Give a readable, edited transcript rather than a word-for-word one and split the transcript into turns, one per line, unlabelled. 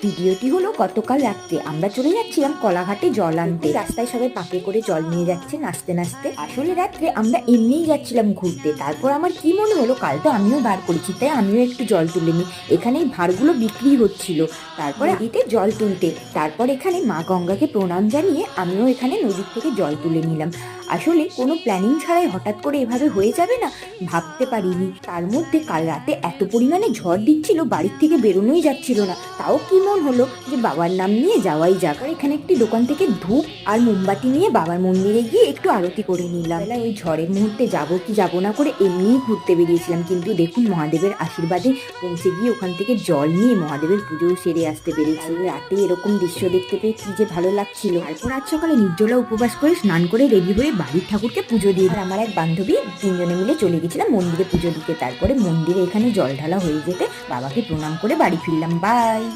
ভিডিওটি হলো গতকাল রাত্রে আমরা চলে যাচ্ছিলাম কলাঘাটে জল আনতে। রাস্তায় সবাই পাকে করে জল নিয়ে যাচ্ছে নাচতে নাচতে। আসলে রাত্রে আমরা এমনিই যাচ্ছিলাম ঘুরতে। তারপর আমার কি মনে হলো, কাল তো আমিও বার করেছি, তাই আমিও একটু জল তুলে নিই। এখানে এই ভাঁড়গুলো বিক্রি হচ্ছিল, তারপর নদীতে জল তুলতে। তারপর এখানে মা গঙ্গাকে প্রণাম জানিয়ে আমিও এখানে নদীর থেকে জল তুলে নিলাম। আসলে কোনো প্ল্যানিং ছাড়াই হঠাৎ করে এভাবে হয়ে যাবে না, ভাবতে পারিনি। তার মধ্যে কাল রাতে এত পরিমাণে ঝড় দিচ্ছিল, বাড়ির থেকে বেরোনোই যাচ্ছিল না। তাও কি মন হলো যে বাবার নাম নিয়ে যাওয়াই যাক। আর এখানে একটি দোকান থেকে ধূপ আর মোমবাতি নিয়ে বাবার মন্দিরে গিয়ে একটু আরতি করে নিলাম। ওই ঝড়ের মুহূর্তে যাবো কি যাবো না করে এমনিই ঘুরতে বেরিয়েছিলাম, কিন্তু দেখুন মহাদেবের আশীর্বাদে পৌঁছে গিয়ে ওখান থেকে জল নিয়ে মহাদেবের পুজোও সেরে আসতে পেরেছি। রাতে এরকম দৃশ্য দেখতে পেয়ে কি যে ভালো লাগছিল। তারপর আজ সকালে নির্জলা উপবাস করে স্নান করে রেডি হয়ে বাড়ির ঠাকুরকে পুজো দিয়ে, আর আমার এক বান্ধবী তিনজনে মিলে চলে গেছিলাম মন্দিরে পুজো দিতে। তারপরে মন্দিরে এখানে জল ঢালা হয়ে যেতে বাবাকে প্রণাম করে বাড়ি ফিরলাম। বাই।